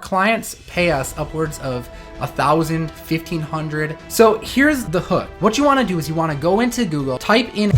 Clients pay us upwards of $1,000, $1,500. So here's the hook. What you want to do is you want to go into Google, type in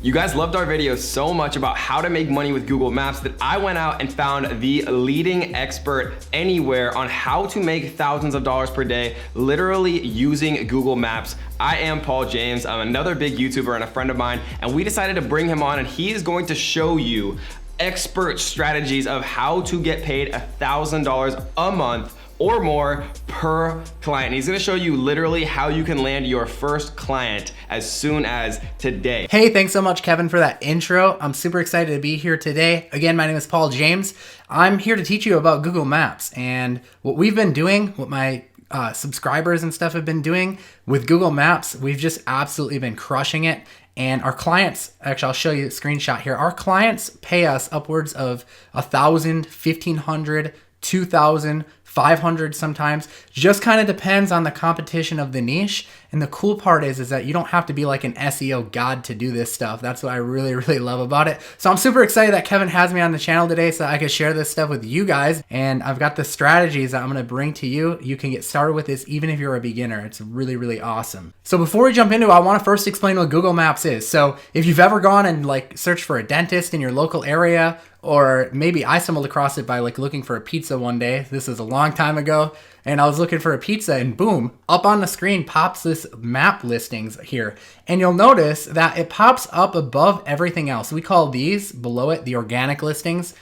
You guys loved our video so much about how to make money with Google Maps that I went out and found the leading expert anywhere on how to make thousands of dollars per day, literally using Google Maps. I am Paul James. I'm another big YouTuber and a friend of mine, and we decided to bring him on, and he is going to show you expert strategies of how to get paid $1,000 a month or more per client. He's gonna show you literally how you can land your first client as soon as today. Hey, thanks so much, Kevin, for that intro. I'm super excited to be here today. Again, my name is Paul James. I'm here to teach you about Google Maps and what we've been doing, what my subscribers and stuff have been doing with Google Maps. We've just absolutely been crushing it. And our clients, actually, I'll show you a screenshot here. Our clients pay us upwards of $1,000, $1,500, $2,000, $500 sometimes. Just kind of depends on the competition of the niche. And the cool part is that you don't have to be like an SEO god to do this stuff. That's what I really, really love about it. So I'm super excited that Kevin has me on the channel today so I can share this stuff with you guys. And I've got the strategies that I'm going to bring to you. You can get started with this even if you're a beginner. It's really, really awesome. So before we jump into it, I want to first explain what Google Maps is. So if you've ever gone and like searched for a dentist in your local area, or maybe I stumbled across it by like looking for a pizza one day. This is a long time ago. And I was looking for a pizza and boom, up on the screen pops this map listings here. And you'll notice that it pops up above everything else. We call these below it the organic listings.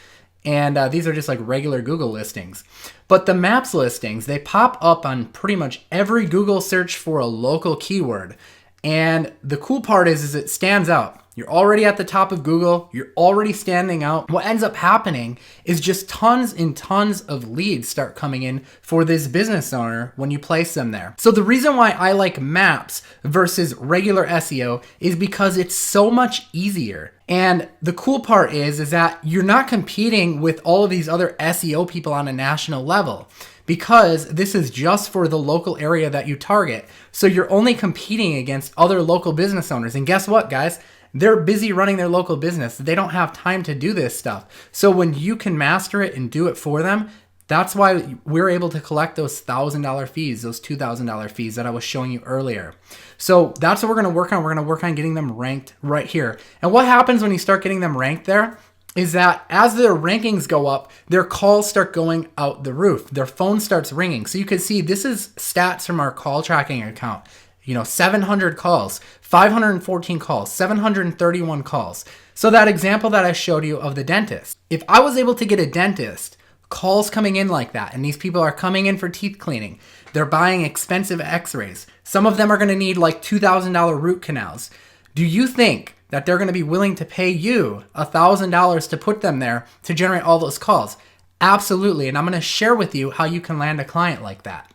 And these are just like regular Google listings. But the maps listings, they pop up on pretty much every Google search for a local keyword. And the cool part is it stands out. You're already at the top of Google. You're already standing out. What ends up happening is just tons and tons of leads start coming in for this business owner when you place them there. So the reason why I like maps versus regular SEO is because it's so much easier. And the cool part is that you're not competing with all of these other SEO people on a national level, because this is just for the local area that you target. So you're only competing against other local business owners. And guess what, guys? They're busy running their local business. They don't have time to do this stuff. So when you can master it and do it for them, that's why we're able to collect those $1,000 fees, those $2,000 fees that I was showing you earlier. So that's what we're going to work on. We're going to work on getting them ranked right here. And what happens when you start getting them ranked there is that as their rankings go up, their calls start going out the roof. Their phone starts ringing. So you can see this is stats from our call tracking account. 700 calls, 514 calls, 731 calls. So that example that I showed you of the dentist, if I was able to get a dentist, calls coming in like that, and these people are coming in for teeth cleaning, they're buying expensive x-rays. Some of them are going to need like $2,000 root canals. Do you think that they're going to be willing to pay you $1,000 to put them there to generate all those calls? Absolutely. And I'm going to share with you how you can land a client like that.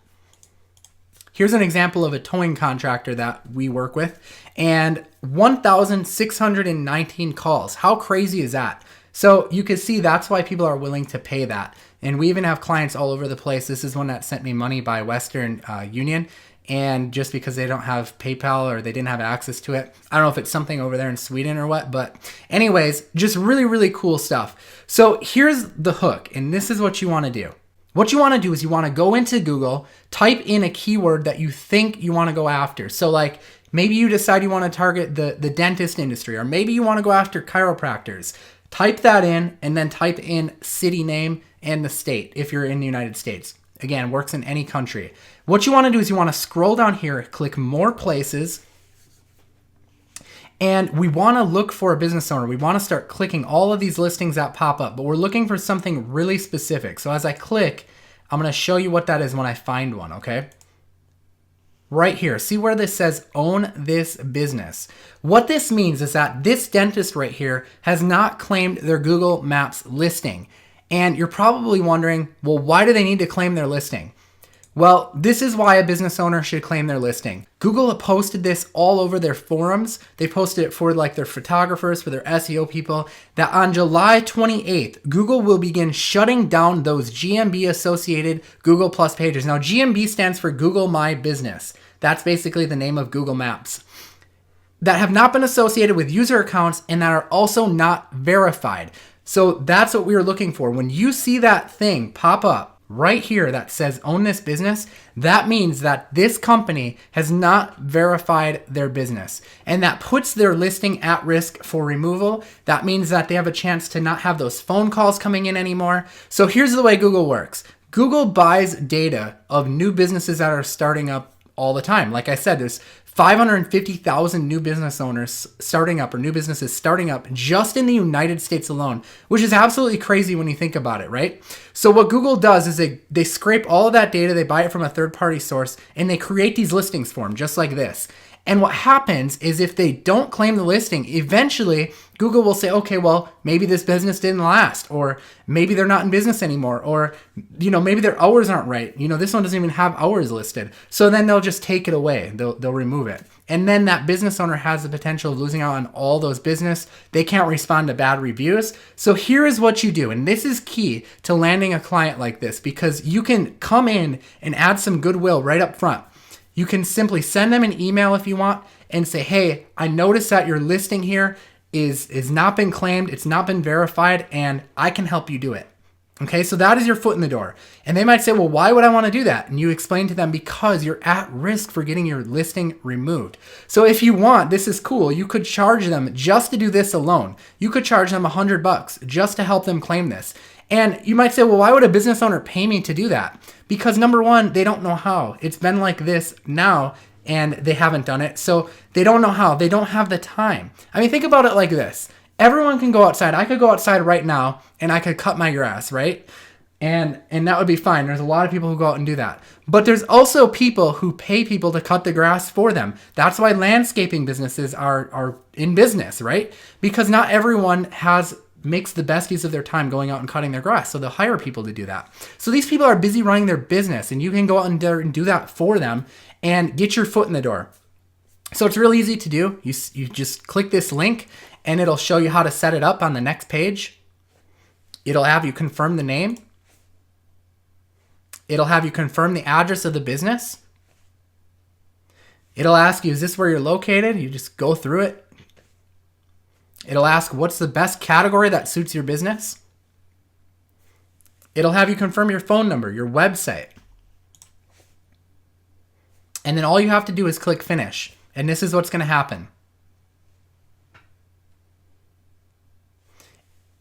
Here's an example of a towing contractor that we work with, and 1,619 calls. How crazy is that? So you can see that's why people are willing to pay that. And we even have clients all over the place. This is one that sent me money by Western Union. And just because they don't have PayPal or they didn't have access to it, I don't know if it's something over there in Sweden or what, but anyways, just really, really cool stuff. So here's the hook, and this is what you want to do. What you want to do is you want to go into Google, type in a keyword that you think you want to go after. So like maybe you decide you want to target the dentist industry, or maybe you want to go after chiropractors. Type that in and then type in city name and the state if you're in the United States. Again, works in any country. What you want to do is you want to scroll down here, click more places, and we want to look for a business owner. We want to start clicking all of these listings that pop up, but we're looking for something really specific. So as I click, I'm going to show you what that is when I find one, okay? Right here, see where this says own this business. What this means is that this dentist right here has not claimed their Google Maps listing. And you're probably wondering, well, why do they need to claim their listing? Well, this is why a business owner should claim their listing. Google posted this all over their forums. They posted it for like their photographers, for their SEO people, that on July 28th, Google will begin shutting down those GMB associated Google Plus pages. Now, GMB stands for Google My Business. That's basically the name of Google Maps. That have not been associated with user accounts and that are also not verified. So that's what we were looking for. When you see that thing pop up right here that says own this business, that means that this company has not verified their business. And that puts their listing at risk for removal. That means that they have a chance to not have those phone calls coming in anymore. So here's the way Google works. Google buys data of new businesses that are starting up all the time. Like I said, there's 550,000 new business owners starting up, or new businesses starting up just in the United States alone, which is absolutely crazy when you think about it, right? So what Google does is they scrape all of that data, they buy it from a third-party source, and they create these listings for them, just like this. And what happens is if they don't claim the listing, eventually Google will say, okay, well, maybe this business didn't last, or maybe they're not in business anymore, or, maybe their hours aren't right. This one doesn't even have hours listed. So then they'll just take it away. They'll remove it. And then that business owner has the potential of losing out on all those business. They can't respond to bad reviews. So here is what you do. And this is key to landing a client like this, because you can come in and add some goodwill right up front. You can simply send them an email if you want and say, hey, I noticed that your listing here is not been claimed, it's not been verified, and I can help you do it. Okay, so that is your foot in the door. And they might say, well, why would I want to do that? And you explain to them, because you're at risk for getting your listing removed. So if you want, this is cool, you could charge them just to do this alone. You could charge them $100 just to help them claim this. And you might say, well, why would a business owner pay me to do that? Because number one, they don't know how. It's been like this now and they haven't done it. So they don't know how. They don't have the time. I mean, think about it like this. Everyone can go outside. I could go outside right now and I could cut my grass, right? And that would be fine. There's a lot of people who go out and do that. But there's also people who pay people to cut the grass for them. That's why landscaping businesses are in business, right? Because not everyone makes the best use of their time going out and cutting their grass. So they'll hire people to do that. So these people are busy running their business, and you can go out and do that for them and get your foot in the door. So it's really easy to do. You just click this link and it'll show you how to set it up on the next page. It'll have you confirm the name. It'll have you confirm the address of the business. It'll ask you, is this where you're located? You just go through it. It'll ask, what's the best category that suits your business? It'll have you confirm your phone number, your website. And then all you have to do is click finish. And this is what's going to happen.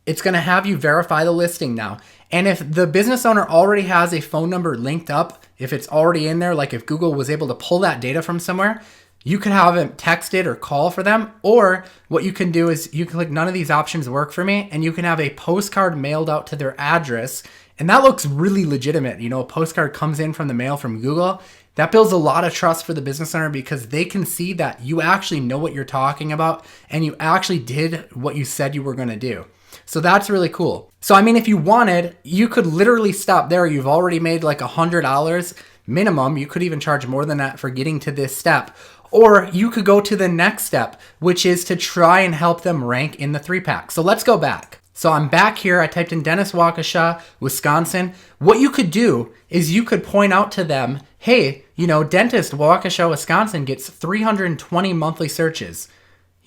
It's going to have you verify the listing now. And if the business owner already has a phone number linked up, if it's already in there, like if Google was able to pull that data from somewhere, you can have them text it or call for them. Or what you can do is you can click none of these options work for me, and you can have a postcard mailed out to their address. And that looks really legitimate. You know, a postcard comes in from the mail from Google. That builds a lot of trust for the business owner because they can see that you actually know what you're talking about and you actually did what you said you were going to do. So that's really cool. So, I mean, if you wanted, you could literally stop there. You've already made like $100 minimum. You could even charge more than that for getting to this step. Or you could go to the next step, which is to try and help them rank in the 3-pack. So let's go back. So I'm back here. I typed in Dennis Waukesha, Wisconsin. What you could do is you could point out to them, hey, you know, dentist Waukesha, Wisconsin gets 320 monthly searches.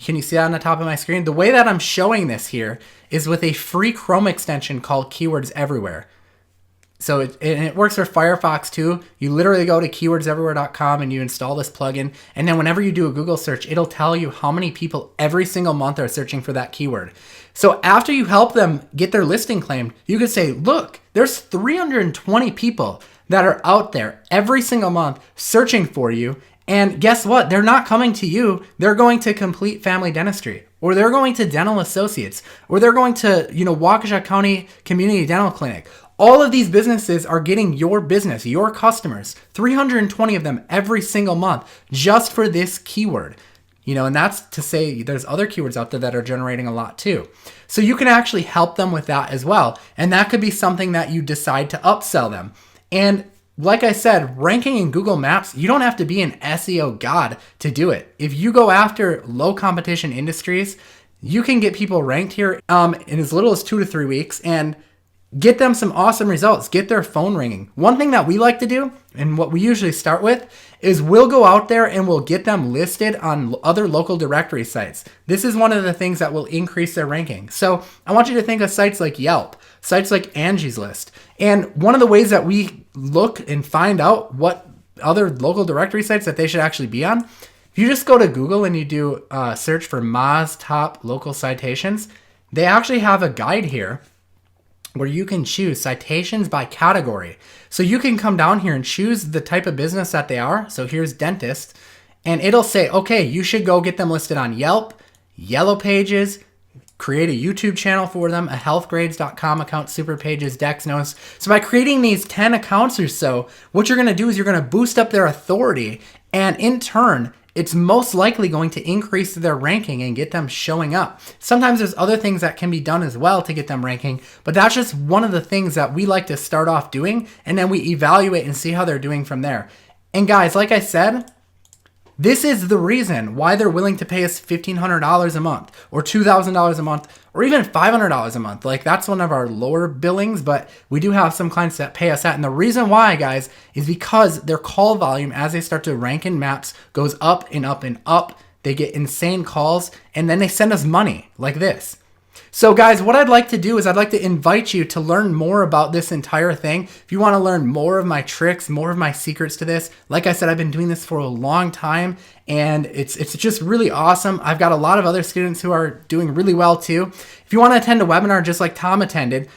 Can you see that on the top of my screen? The way that I'm showing this here is with a free Chrome extension called Keywords Everywhere. So it works for Firefox too. You literally go to keywordseverywhere.com and you install this plugin. And then whenever you do a Google search, it'll tell you how many people every single month are searching for that keyword. So after you help them get their listing claimed, you could say, look, there's 320 people that are out there every single month searching for you. And guess what? They're not coming to you. They're going to Complete Family Dentistry, or they're going to Dental Associates, or they're going to, Waukesha County Community Dental Clinic. All of these businesses are getting your business, your customers, 320 of them every single month just for this keyword. And that's to say there's other keywords out there that are generating a lot too. So you can actually help them with that as well. And that could be something that you decide to upsell them. And like I said, ranking in Google Maps, you don't have to be an SEO god to do it. If you go after low competition industries, you can get people ranked here in as little as 2 to 3 weeks and get them some awesome results, get their phone ringing. One thing that we like to do, and what we usually start with, is we'll go out there and we'll get them listed on other local directory sites. This is one of the things that will increase their ranking. So I want you to think of sites like Yelp, sites like Angie's List. And one of the ways that we look and find out what other local directory sites that they should actually be on, if you just go to Google and you do search for Moz top local citations, they actually have a guide here where you can choose citations by category. So you can come down here and choose the type of business that they are. So here's dentist, and it'll say, okay, you should go get them listed on Yelp, Yellow Pages, create a YouTube channel for them, a healthgrades.com account, Super Pages, Dex Notes. So by creating these 10 accounts or so, what you're gonna do is you're gonna boost up their authority, and in turn, it's most likely going to increase their ranking and get them showing up. Sometimes there's other things that can be done as well to get them ranking, but that's just one of the things that we like to start off doing, and then we evaluate and see how they're doing from there. And guys, like I said, this is the reason why they're willing to pay us $1,500 a month or $2,000 a month or even $500 a month. Like, that's one of our lower billings, but we do have some clients that pay us that. And the reason why, guys, is because their call volume as they start to rank in maps goes up and up and up. They get insane calls, and then they send us money like this. So guys, what I'd like to do is I'd like to invite you to learn more about this entire thing. If you want to learn more of my tricks, more of my secrets to this, like I said, I've been doing this for a long time, and it's just really awesome. I've got a lot of other students who are doing really well too. If you want to attend a webinar just like Tom attended,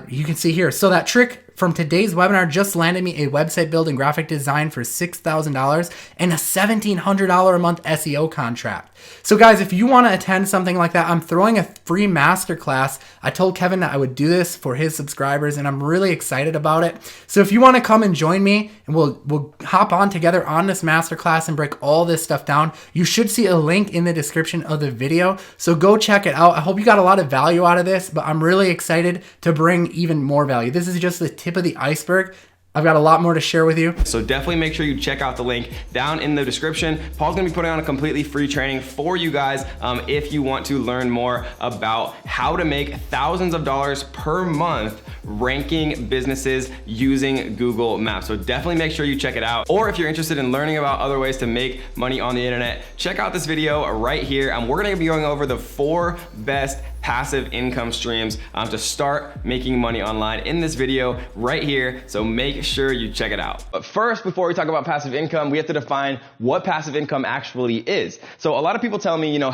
you can see here. So that trick from today's webinar just landed me a website build and graphic design for $6,000 and a $1,700 a month SEO contract. So guys, if you want to attend something like that, I'm throwing a free masterclass. I told Kevin that I would do this for his subscribers, and I'm really excited about it. So if you want to come and join me, and we'll hop on together on this masterclass and break all this stuff down, you should see a link in the description of the video. So go check it out. I hope you got a lot of value out of this, but I'm really excited to bring even more value. This is just the tip of the iceberg. I've got a lot more to share with you. So definitely make sure you check out the link down in the description. Paul's gonna be putting on a completely free training for you guys if you want to learn more about how to make thousands of dollars per month ranking businesses using Google Maps. So definitely make sure you check it out. Or if you're interested in learning about other ways to make money on the internet, check out this video right here. And we're gonna be going over the 4 best passive income streams to start making money online in this video right here. So make sure you check it out. But first, before we talk about passive income, we have to define what passive income actually is. So a lot of people tell me, hey,